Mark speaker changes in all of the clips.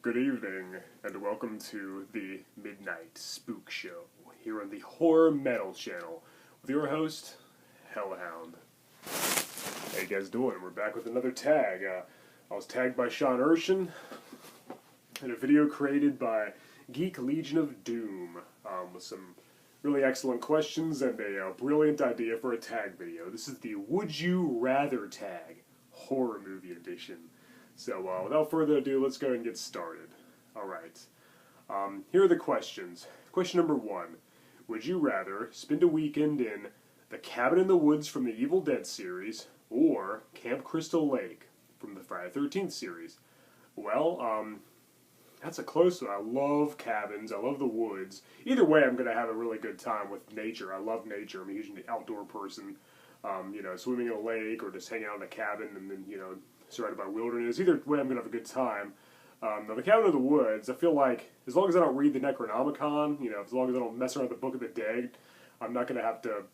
Speaker 1: Good evening, and welcome to the Midnight Spook Show here on the Horror Metal Channel with your host, Hellhound. How you guys doing? We're back with another tag. I was tagged by Sean Erschen in a video created by Geek Legion of Doom with some really excellent questions and a brilliant idea for a tag video. This is the Would You Rather tag, Horror Movie Edition. So, without further ado, let's go ahead and get started. Alright. Here are the questions. Question number 1. Would you rather spend a weekend in The Cabin in the Woods from the Evil Dead series or Camp Crystal Lake from the Friday the 13th series? Well, that's a close one. I love cabins. I love the woods. Either way, I'm going to have a really good time with nature. I love nature. I'm a huge outdoor person. Swimming in a lake or just hanging out in a cabin and then, surrounded by wilderness. Either way, I'm going to have a good time. Now, The Cabin in the Woods, I feel like, as long as I don't read the Necronomicon, as long as I don't mess around with the Book of the Dead, I'm not going to have to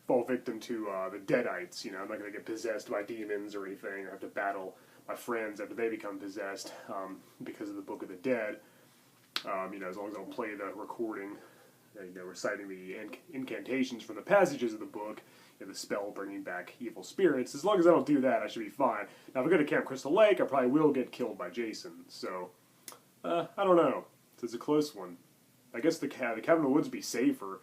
Speaker 1: fall victim to the Deadites, I'm not going to get possessed by demons or anything, or have to battle my friends after they become possessed because of the Book of the Dead. As long as I don't play the recording, reciting the incantations from the passages of the book, the spell bringing back evil spirits. As long as I don't do that, I should be fine. Now, if I go to Camp Crystal Lake, I probably will get killed by Jason. So, I don't know. It's a close one. I guess the cabin in the woods would be safer,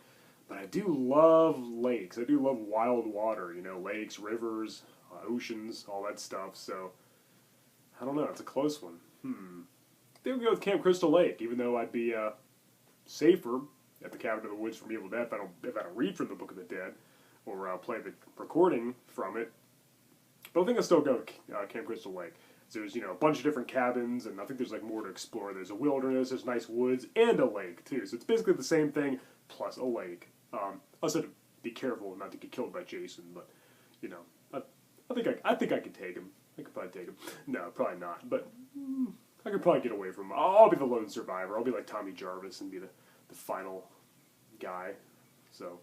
Speaker 1: but I do love lakes. I do love wild water, lakes, rivers, oceans, all that stuff. So, I don't know. It's a close one. I think we'll go with Camp Crystal Lake, even though I'd be safer at the Cabin in the Woods from Evil Dead if I don't read from the Book of the Dead or play the recording from it. But I think I'll still go Camp Crystal Lake. So there's, a bunch of different cabins, and I think there's, more to explore. There's a wilderness, there's nice woods, and a lake, too. So it's basically the same thing, plus a lake. I also have to be careful not to get killed by Jason, but, I think I could take him. I could probably take him. No, probably not, but I could probably get away from him. I'll be the lone survivor. I'll be like Tommy Jarvis and be the final guy. So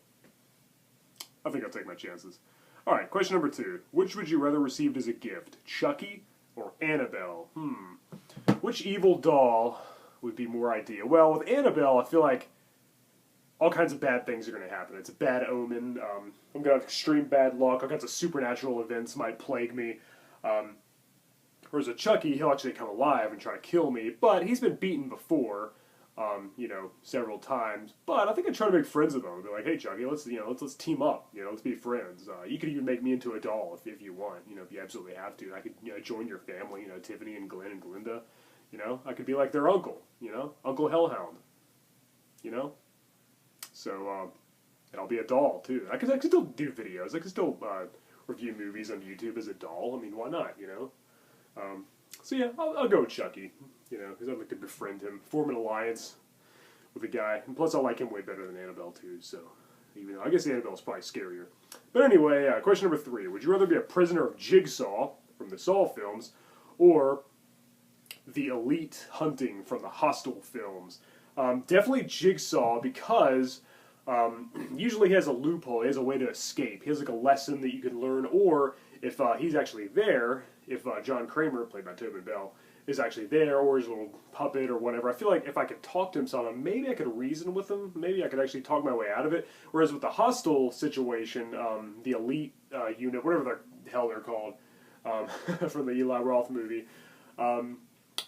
Speaker 1: I think I'll take my chances. Alright, question number 2. Which would you rather receive as a gift? Chucky or Annabelle? Which evil doll would be more ideal? Well, with Annabelle, I feel like all kinds of bad things are going to happen. It's a bad omen. I'm going to have extreme bad luck. All kinds of supernatural events might plague me. Whereas with Chucky, he'll actually come alive and try to kill me. But he's been beaten before. Several times, but I think I'd try to make friends with them. Be like, hey, Chucky, let's team up, let's be friends. You could even make me into a doll if you want, if you absolutely have to. I could, join your family, Tiffany and Glenn and Glinda, I could be like their uncle, Uncle Hellhound, So, and I'll be a doll, too. I could still do videos. I could still, review movies on YouTube as a doll. I mean, why not, So yeah, I'll go with Chucky, because I'd like to befriend him, form an alliance with a guy, and plus I like him way better than Annabelle too, so, even though I guess Annabelle's probably scarier. But anyway, question number 3, would you rather be a prisoner of Jigsaw from the Saw films, or the elite hunting from the Hostel films? Definitely Jigsaw, because usually he has a loophole, he has a way to escape, he has like a lesson that you can learn, or if he's actually there, if John Kramer, played by Tobin Bell, is actually there, or his little puppet or whatever, I feel like if I could talk to him somehow, maybe I could reason with him, maybe I could actually talk my way out of it, whereas with the Hostel situation, the elite unit, whatever the hell they're called, from the Eli Roth movie,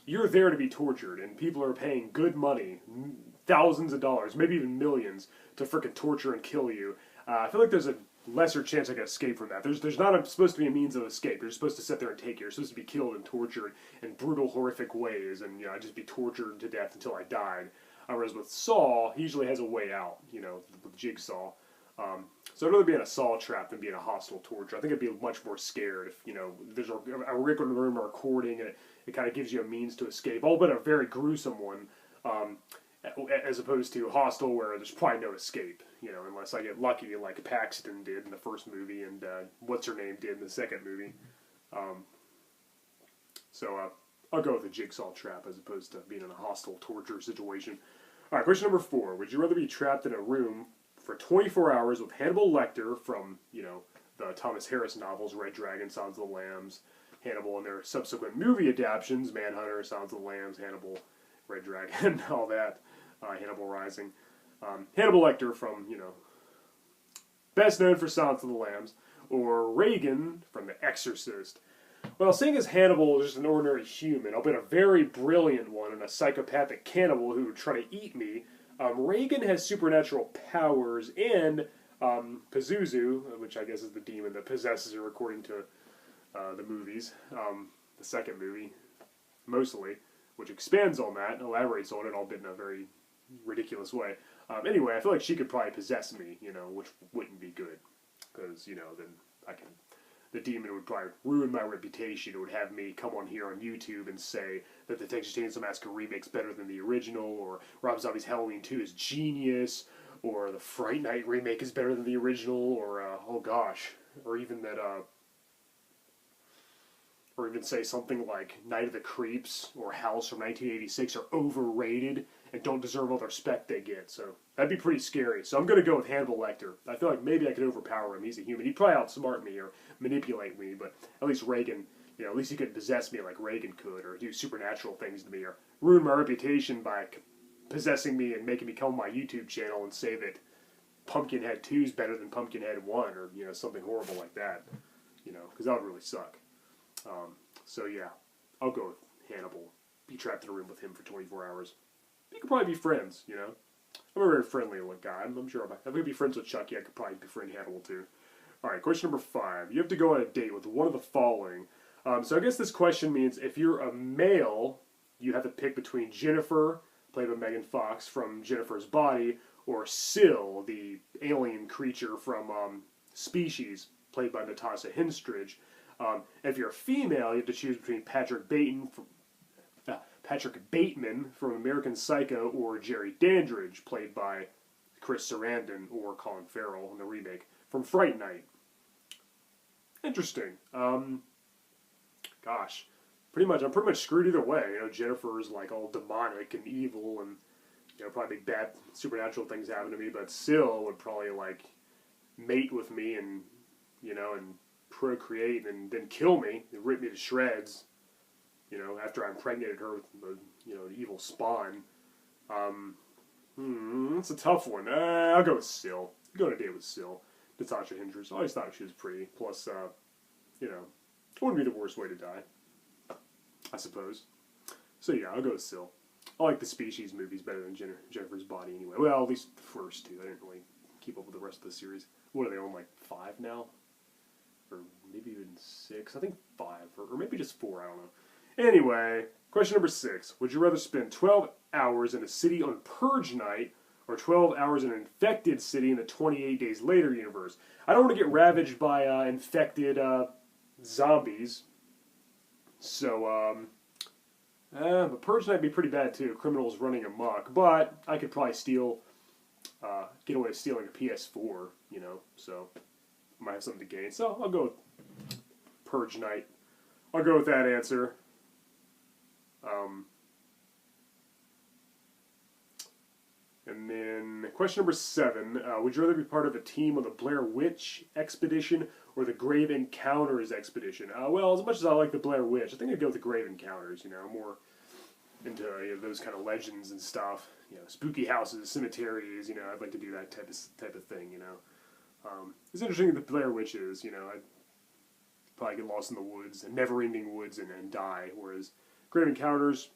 Speaker 1: you're there to be tortured, and people are paying good money, thousands of dollars, maybe even millions, to frickin' torture and kill you. I feel like there's a lesser chance I can escape from that. There's not supposed to be a means of escape. You're supposed to sit there and take it. You're supposed to be killed and tortured in brutal, horrific ways, and I'd just be tortured to death until I died. Whereas with Saw, he usually has a way out, with Jigsaw. So I'd rather be in a Saw trap than be in a hostile torture. I think I'd be much more scared if, there's a recording room or recording, and it kind of gives you a means to escape, albeit a very gruesome one, as opposed to Hostel, where there's probably no escape, unless I get lucky, like Paxton did in the first movie, and what's-her-name did in the second movie. I'll go with the Jigsaw trap as opposed to being in a hostile torture situation. Alright, question number 4. Would you rather be trapped in a room for 24 hours with Hannibal Lecter from, the Thomas Harris novels, Red Dragon, Silence of the Lambs, Hannibal and their subsequent movie adaptations, Manhunter, Silence of the Lambs, Hannibal, Red Dragon, all that, Hannibal Rising. Hannibal Lecter from, best known for Silence of the Lambs, or Regan from The Exorcist. Well, seeing as Hannibal is just an ordinary human, albeit a very brilliant one and a psychopathic cannibal who would try to eat me, Regan has supernatural powers and Pazuzu, which I guess is the demon that possesses her according to the movies, the second movie, mostly, which expands on that, elaborates on it, albeit in a very ridiculous way. Anyway, I feel like she could probably possess me, which wouldn't be good, because, then the demon would probably ruin my reputation. It would have me come on here on YouTube and say that the Texas Chainsaw Massacre remake's better than the original, or Rob Zombie's Halloween 2 is genius, or the Fright Night remake is better than the original, or, oh gosh, or even that, or even say something like Night of the Creeps or House from 1986 are overrated and don't deserve all the respect they get. So that'd be pretty scary. So I'm going to go with Hannibal Lecter. I feel like maybe I could overpower him. He's a human. He'd probably outsmart me or manipulate me, but at least Regan, at least he could possess me like Regan could, or do supernatural things to me, or ruin my reputation by possessing me and making me come on my YouTube channel and say that Pumpkinhead 2 is better than Pumpkinhead 1, or, something horrible like that, because that would really suck. So yeah, I'll go with Hannibal. Be trapped in a room with him for 24 hours. We could probably be friends, I'm a very friendly guy. I'm sure if I could be friends with Chucky, I could probably befriend Hannibal too. Alright, question number 5. You have to go on a date with one of the following. So I guess this question means if you're a male, you have to pick between Jennifer, played by Megan Fox from Jennifer's Body, or Syl, the alien creature from Species, played by Natasha Henstridge. And if you're a female, you have to choose between Patrick Bateman from American Psycho or Jerry Dandridge, played by Chris Sarandon or Colin Farrell in the remake from Fright Night. Interesting. Gosh, I'm pretty much screwed either way. Jennifer's like all demonic and evil, and probably bad supernatural things happen to me. But Syl would probably mate with me and and procreate and then kill me and rip me to shreds, after I impregnated her with an evil spawn. It's a tough one. I'll go with Syl. Go on a date with Syl. Natasha Henstridge. I always thought she was pretty. Plus, it wouldn't be the worst way to die, I suppose. So yeah, I'll go with Syl. I like the Species movies better than Jennifer's Body anyway. Well, at least the first two. I didn't really keep up with the rest of the series. What are they on, 5 now? Or maybe even 6. I think 5. Or maybe just 4. I don't know. Anyway, question number 6. Would you rather spend 12 hours in a city on Purge night or 12 hours in an infected city in the 28 Days Later universe? I don't want to get ravaged by infected zombies. So, but Purge night would be pretty bad too. Criminals running amok. But I could probably get away with stealing a PS4, so might have something to gain. So I'll go with Purge night. I'll go with that answer. And then question number 7. Would you rather be part of a team on the Blair Witch expedition or the Grave Encounters expedition? Well, as much as I like the Blair Witch, I think I'd go with the Grave Encounters. I'm more into those kind of legends and stuff. Spooky houses, cemeteries. I'd like to do that type of thing. It's interesting that the Blair Witch is. I'd probably get lost in the woods, and never-ending woods, and die. Whereas Grave Encounters,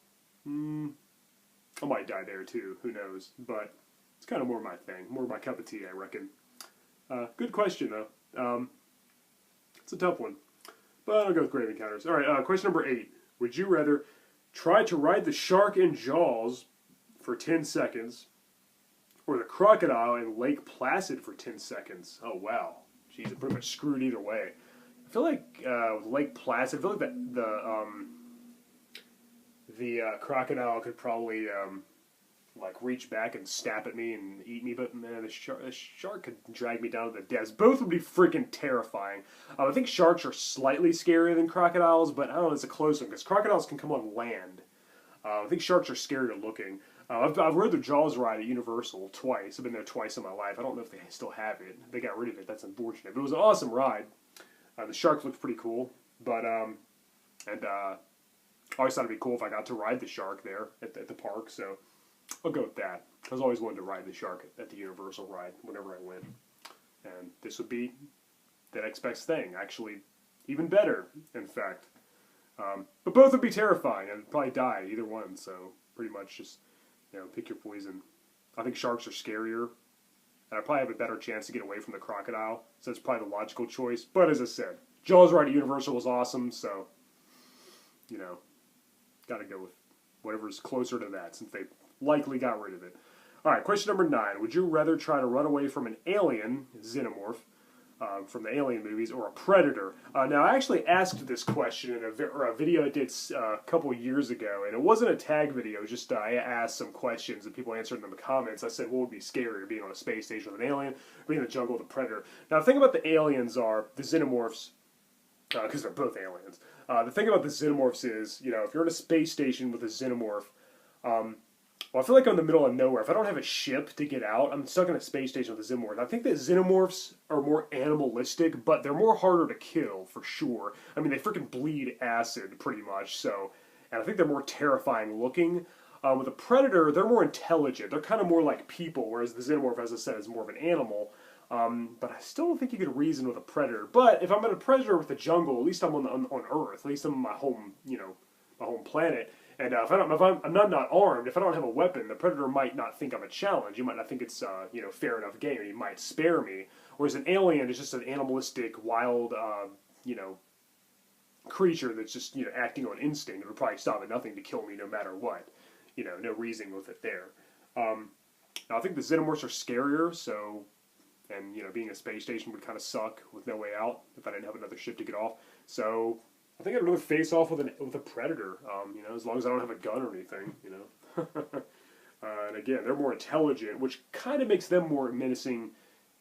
Speaker 1: I might die there too. Who knows? But it's kind of more my thing, more my cup of tea, I reckon. Good question though. It's a tough one, but I'll go with Grave Encounters. All right. Question number 8. Would you rather try to ride the shark in Jaws for 10 seconds, or the crocodile in Lake Placid for 10 seconds? Oh, wow. Jeez, I'm pretty much screwed either way. I feel like with Lake Placid, I feel like the crocodile could probably reach back and snap at me and eat me, but man, the shark could drag me down to the depths. Both would be freaking terrifying. I think sharks are slightly scarier than crocodiles, but I don't know, it's a close one, because crocodiles can come on land. I think sharks are scarier looking. I've rode the Jaws ride at Universal twice. I've been there twice in my life. I don't know if they still have it. They got rid of it. That's unfortunate. But it was an awesome ride. The shark looked pretty cool. But And I always thought it'd be cool if I got to ride the shark there at the park, so I'll go with that. I was always wanting to ride the shark at the Universal ride whenever I went. And this would be the next best thing, actually even better, in fact. But both would be terrifying. I'd probably die either one, so pretty much just, pick your poison. I think sharks are scarier, and I probably have a better chance to get away from the crocodile, so that's probably the logical choice. But as I said, Jaws ride at Universal was awesome, so, gotta go with whatever's closer to that, since they likely got rid of it. Alright, question number 9. Would you rather try to run away from an alien, xenomorph, from the Alien movies, or a predator? Now, I actually asked this question in a video I did a couple years ago, and it wasn't a tag video, just I asked some questions, and people answered them in the comments. I said, what would be scarier, being on a space station with an alien, or being in the jungle with a predator? Now, the thing about the aliens are, the xenomorphs, because they're both aliens, the thing about the xenomorphs is, if you're in a space station with a xenomorph, well, I feel like I'm in the middle of nowhere. If I don't have a ship to get out, I'm stuck in a space station with a xenomorph. I think that xenomorphs are more animalistic, but they're more harder to kill, for sure. I mean, they freaking bleed acid, pretty much, so... And I think they're more terrifying looking. With a predator, they're more intelligent. They're kind of more like people, whereas the xenomorph, as I said, is more of an animal. But I still don't think you could reason with a predator. But if I'm in a predator with the jungle, at least I'm on Earth. At least I'm on my home, my home planet. And if I'm not armed, if I don't have a weapon, the predator might not think I'm a challenge. He might not think it's fair enough game, and he might spare me. Whereas an alien is just an animalistic, wild, creature that's just acting on instinct. It would probably stop at nothing to kill me, no matter what. No reasoning with it there. Now I think the xenomorphs are scarier, so, and being in a space station would kind of suck with no way out if I didn't have another ship to get off. So I think I'd rather face off with a predator, as long as I don't have a gun or anything, And again, they're more intelligent, which kind of makes them more menacing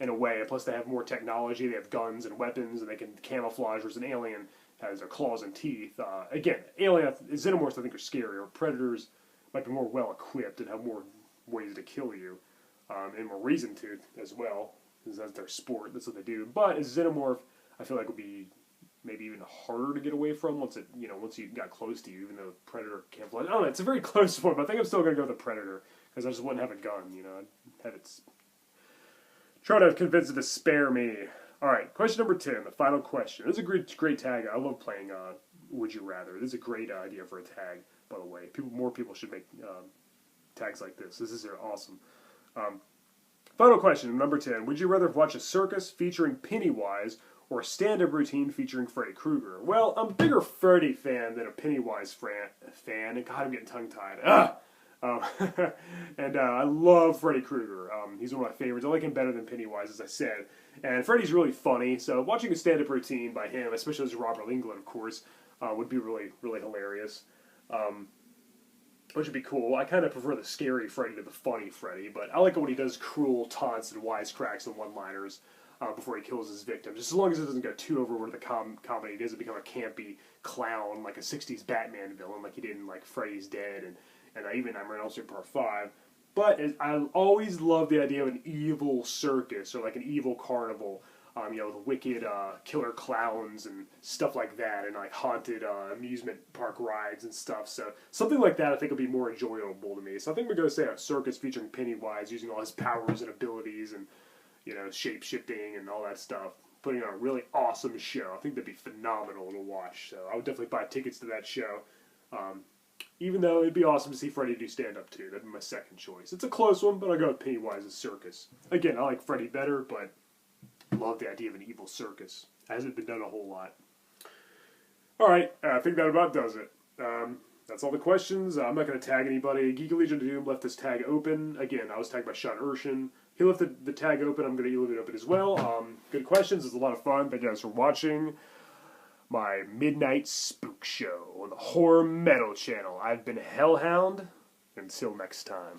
Speaker 1: in a way. Plus, they have more technology. They have guns and weapons, and they can camouflage. Whereas an alien has their claws and teeth. Again, xenomorphs I think are scarier. Predators might be more well equipped and have more ways to kill you, and more reason to as well, because that's their sport. That's what they do. But a xenomorph, I feel like would be maybe even harder to get away from once you got close to you, even though Predator can't fly. I don't know, it's a very close one, but I think I'm still going to go with the Predator, because I just wouldn't have a gun, I'd have it... Try to convince it to spare me. Alright, question number 10, the final question. This is a great tag. I love playing Would You Rather. This is a great idea for a tag, by the way. More people should make tags like this. This is awesome. Final question, number 10. Would you rather watch a circus featuring Pennywise or a stand-up routine featuring Freddy Krueger? Well, I'm a bigger Freddy fan than a Pennywise fan, and God, I'm getting tongue-tied. And I love Freddy Krueger. He's one of my favorites. I like him better than Pennywise, as I said. And Freddy's really funny, so watching a stand-up routine by him, especially as Robert Englund, of course, would be really, really hilarious. Which would be cool. I kind of prefer the scary Freddy to the funny Freddy, but I like it when he does cruel taunts and wisecracks and one-liners before he kills his victim. Just as long as it doesn't go too overboard with the comedy, it doesn't become a campy clown like a 60s Batman villain like he did in like Freddy's Dead and even Nightmare on Elm Street Part 5. But I always love the idea of an evil circus or like an evil carnival. The wicked killer clowns and stuff like that, and like haunted amusement park rides and stuff. So something like that I think would be more enjoyable to me. So I think we're going to say a circus featuring Pennywise using all his powers and abilities and shape-shifting and all that stuff, putting on a really awesome show. I think that'd be phenomenal to watch. So I would definitely buy tickets to that show. Even though it'd be awesome to see Freddy do stand-up too. That'd be my second choice. It's a close one, but I'll go with Pennywise's circus. Again, I like Freddy better, but love the idea of an evil circus. Hasn't been done a whole lot. Alright, I think that about does it. That's all the questions. I'm not going to tag anybody. Geek Legion of Doom left this tag open. Again, I was tagged by Sean Erschen. He left the tag open. I'm going to leave it open as well. Good questions. It was a lot of fun. Thank you guys for watching my Midnight Spook Show on the Horror Metal channel. I've been Hellhound. Until next time.